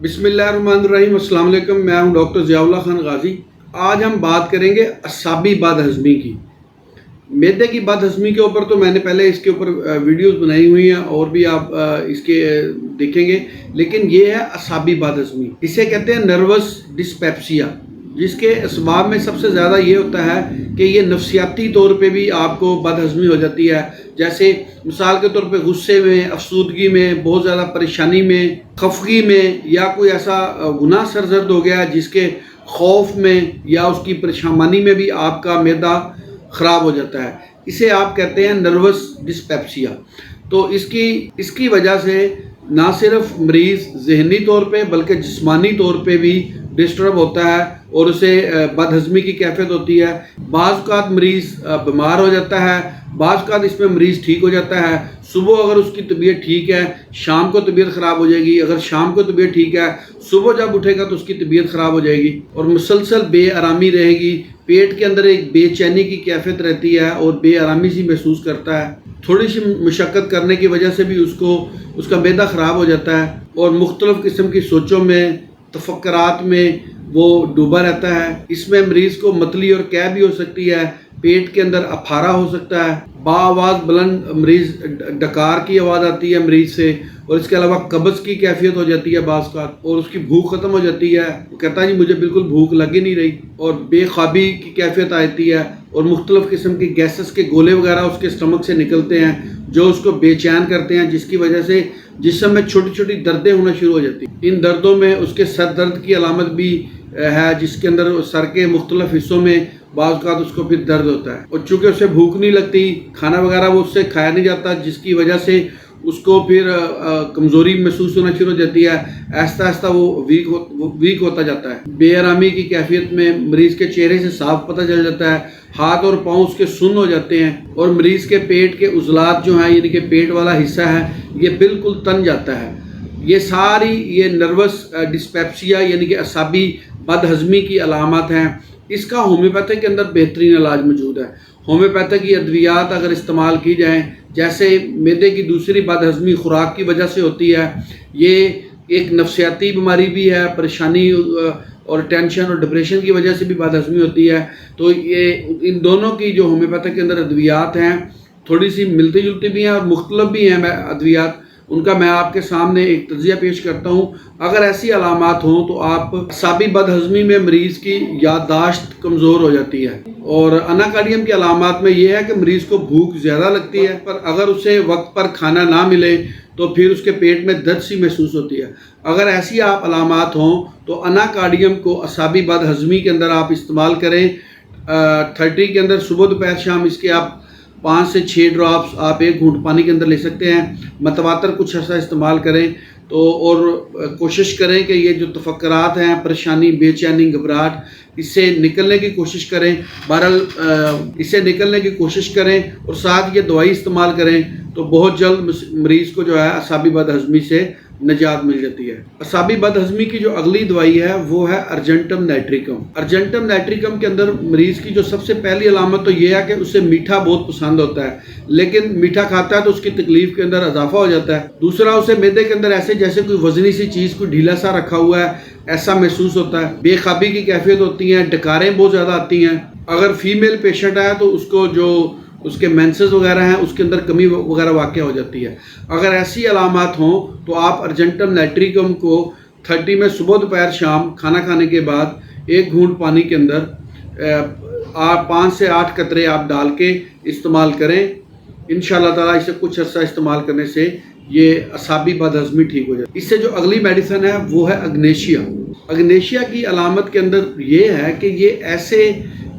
बिस्मिल्लाहिर्रहमानिर्रहीम। अस्सलाम वालेकुम। मैं हूं डॉक्टर ज़ियाउल्लाह खान गाज़ी। आज हम बात करेंगे असाबी बदहज़मी की। मैदे की बदहज़मी के ऊपर तो मैंने पहले इसके ऊपर वीडियोस बनाई हुई हैं और भी आप इसके देखेंगे, लेकिन ये है असाबी बदहज़मी। इसे कहते हैं नर्वस डिस्पेप्सिया, जिसके असबाब में सबसे ज़्यादा ये होता है कि ये नफसियाती तौर पे भी आपको बदहज़मी हो जाती है। जैसे मिसाल के तौर पे गुस्से में, अफसूदगी में, बहुत ज़्यादा परेशानी में, खफगी में, या कोई ऐसा गुनाह सरजर्द हो गया जिसके खौफ में या उसकी परेशानी में भी आपका मैदा ख़राब हो जाता है। इसे आप कहते हैं नर्वस डिस्पेप्सिया। तो इसकी वजह से ना सिर्फ मरीज़ ज़हनी तौर पे बल्कि जिस्मानी तौर पे भी डिस्टर्ब होता है और उसे बदहज़मी की कैफियत होती है। बाज़ औक़ात मरीज़ बीमार हो जाता है, बाज़ औक़ात इसमें मरीज़ ठीक हो जाता है। सुबह अगर उसकी तबीयत ठीक है, शाम को तबीयत ख़राब हो जाएगी। अगर शाम को तबीयत ठीक है, सुबह जब उठेगा तो उसकी तबीयत ख़राब हो जाएगी और मुसलसल बेआरामी रहेगी। पेट के अंदर एक बेचैनी की कैफियत रहती है और बेआरामी सी महसूस करता है। थोड़ी सी मशक्क़त करने की वजह से भी उसका मैदा ख़राब हो जाता है और मुख्तलिफ़ किस्म की सोचों में, तफक्कुरात में वो डूबा रहता है। इसमें मरीज़ को मतली और कै भी हो सकती है, पेट के अंदर अफारा हो सकता है, बाआवाज़ बुलंद मरीज़ डकार की आवाज़ आती है मरीज़ से, और इसके अलावा कब्ज़ की कैफियत हो जाती है बाज़ का, और उसकी भूख ख़त्म हो जाती है। वो कहता है जी मुझे बिल्कुल भूख लग ही नहीं रही, और बेख्वाबी की कैफियत आती है और मुख्तलिफ़ किस्म की गैसेस के गोले वगैरह उसके स्टमक से निकलते हैं जो उसको बेचैन करते हैं, जिसकी वजह से जिस्म में छोटी छोटी दर्दें होना शुरू हो जाती हैं। इन दर्दों में उसके सर दर्द की अलामत भी है, जिसके अंदर सर के मुख्तलिफ हिस्सों में बाज़ औक़ात उसको फिर दर्द होता है। और चूँकि उसे भूख नहीं लगती, खाना वगैरह वो उससे खाया नहीं जाता, जिसकी वजह से उसको फिर कमज़ोरी महसूस होना शुरू हो जाती है। आहिस्ता आहिस्ता वो वीक होता जाता है। बेआरामी की कैफियत में मरीज़ के चेहरे से साफ पता चल जाता है, हाथ और पाँव उसके सुन्न हो जाते हैं और मरीज़ के पेट के उज़लात जो हैं, यानी कि पेट वाला हिस्सा है, ये बिल्कुल तन जाता है। ये नर्वस डिस्पेप्सिया यानी कि असाबी बदहज़मी की अलामत हैं। इसका होम्योपैथिक के अंदर बेहतरीन इलाज मौजूद है। होम्योपैथिक की अद्वियात अगर इस्तेमाल की जाएँ, जैसे मैदे की दूसरी बदहज़मी खुराक की वजह से होती है, ये एक नफसियाती बीमारी भी है, परेशानी और टेंशन और डिप्रेशन की वजह से भी बदहज़मी होती है। तो ये इन दोनों की जो होम्योपैथिक के अंदर अद्वियात हैं, थोड़ी सी मिलती जुलती भी हैं और मुख्तलिफ भी हैं अद्वियात। उनका मैं आपके सामने एक तज़िया पेश करता हूँ। अगर ऐसी अलामात हों तो आप असाबी बदहज़मी में मरीज़ की याददाश्त कमज़ोर हो जाती है, और अनाकार्डियम की अलामात में यह है कि मरीज़ को भूख ज़्यादा लगती है, पर अगर उसे वक्त पर खाना ना मिले तो फिर उसके पेट में दर्द सी महसूस होती है। अगर ऐसी आप अलामात हों तो अनाकार्डियम को असाबी बदहज़मी के अंदर आप इस्तेमाल करें। 30 के अंदर सुबह दोपहर शाम इसके आप 5 से 6 ड्रॉप्स आप 1 घूंट पानी के अंदर ले सकते हैं। मतवातर कुछ ऐसा इस्तेमाल करें तो, और कोशिश करें कि ये जो तफक्कुरात हैं, परेशानी, बेचैनी, घबराहट, इससे निकलने की कोशिश करें। बहरहाल इससे निकलने की कोशिश करें और साथ ये दवाई इस्तेमाल करें तो बहुत जल्द मरीज़ को जो है असाबी बदहज़मी से निजात मिल जाती है। असाबी बदहज़मी की जो अगली दवाई है वो है अर्जेंटम नाइट्रिकम। अर्जेंटम नाइट्रिकम के अंदर मरीज़ की जो सबसे पहली अलामत तो ये है कि उसे मीठा बहुत पसंद होता है, लेकिन मीठा खाता है तो उसकी तकलीफ़ के अंदर इजाफा हो जाता है। दूसरा, उसे मैदे के अंदर ऐसे जैसे कोई वजनी सी चीज़, कोई ढीला सा रखा हुआ है, ऐसा महसूस होता है। बेख्वाबी की कैफियत होती है, डकारें बहुत ज़्यादा आती हैं। अगर फीमेल पेशेंट है तो उसको जो उसके मेंसेस वगैरह हैं उसके अंदर कमी वगैरह वाक़ हो जाती है। अगर ऐसी अलामात हों तो आप अर्जेंटम नाइट्रिकम को 30 में सुबह दोपहर शाम खाना खाने के बाद 1 घूंट पानी के अंदर 5 से 8 कतरे आप डाल के इस्तेमाल करें। इंशाअल्लाह ताला इसे कुछ अर्सा इस्तेमाल करने से ये असाबी बदहज़मी ठीक हो जाए। इससे जो अगली मेडिसिन है वो है अग्नेशिया। अग्नेशिया की अलामत के अंदर ये है कि ये ऐसे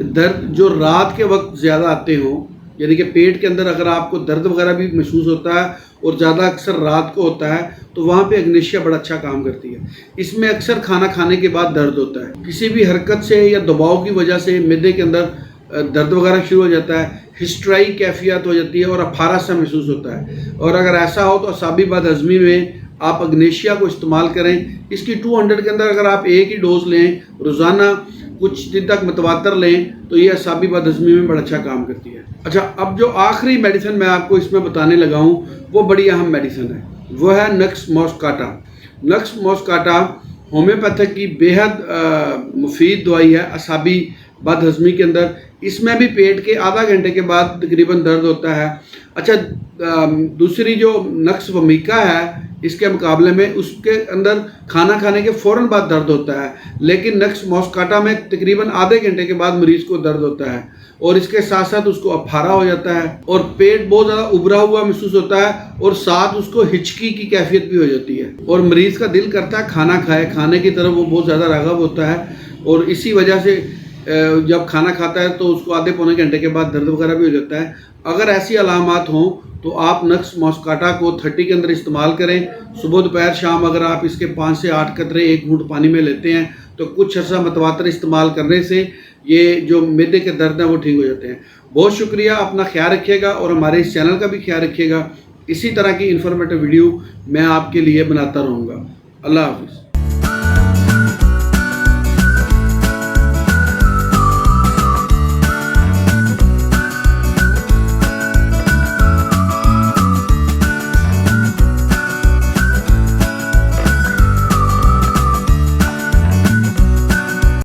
दर्द जो रात के वक्त ज़्यादा आते हों, यानी कि पेट के अंदर अगर आपको दर्द वगैरह भी महसूस होता है और ज़्यादा अक्सर रात को होता है, तो वहाँ पे अग्नेशिया बड़ा अच्छा काम करती है। इसमें अक्सर खाना खाने के बाद दर्द होता है, किसी भी हरकत से या दबाव की वजह से मैदे के अंदर दर्द वगैरह शुरू हो जाता है, हिस्ट्राई कैफियत हो जाती है और अफारा सा महसूस होता है। और अगर ऐसा हो तो असाबी बदहज़मी में आप अग्नेशिया को इस्तेमाल करें। इसकी 200 के अंदर अगर आप एक ही डोज लें, रोज़ाना कुछ दिन तक मतवातर लें, तो ये असाबी बदहज़मी में बड़ा अच्छा काम करती है। अच्छा, अब जो आखिरी मेडिसिन मैं आपको इसमें बताने लगा हूँ वो बड़ी अहम मेडिसिन है, वो है नक्स मॉस्काटा। नक्स मॉस्काटा होम्योपैथिक की बेहद मुफीद दवाई है असाबी बदहज़मी के अंदर। इसमें भी पेट के आधा घंटे के बाद तकरीबन दर्द होता है। अच्छा, दूसरी जो नक्स वमीका है इसके मुकाबले में, उसके अंदर खाना खाने के फ़ौरन बाद दर्द होता है, लेकिन नक्स मॉस्काटा में तकरीबन आधे घंटे के बाद मरीज़ को दर्द होता है और इसके साथ साथ उसको अफारा हो जाता है और पेट बहुत ज़्यादा उभरा हुआ महसूस होता है और साथ उसको हिचकी की कैफियत भी हो जाती है और मरीज़ का दिल करता है खाना खाए, खाने की तरफ वो बहुत ज़्यादा राग़ब होता है और इसी वजह से जब खाना खाता है तो उसको आधे पौने घंटे के बाद दर्द वगैरह भी हो जाता है। अगर ऐसी अलामात हों तो आप नक्स मॉस्काटा को 30 के अंदर इस्तेमाल करें। सुबह दोपहर शाम अगर आप इसके 5 से 8 कतरे 1 घूंट पानी में लेते हैं तो कुछ अर्सा मतवातर इस्तेमाल करने से ये जो मैदे के दर्द हैं वो ठीक हो जाते हैं। बहुत शुक्रिया, अपना ख्याल रखिएगा और हमारे इस चैनल का भी ख्याल रखिएगा। इसी तरह की इन्फॉर्मेटिव वीडियो मैं आपके लिए बनाता रहूँगा। अल्लाह हाफ़िज़।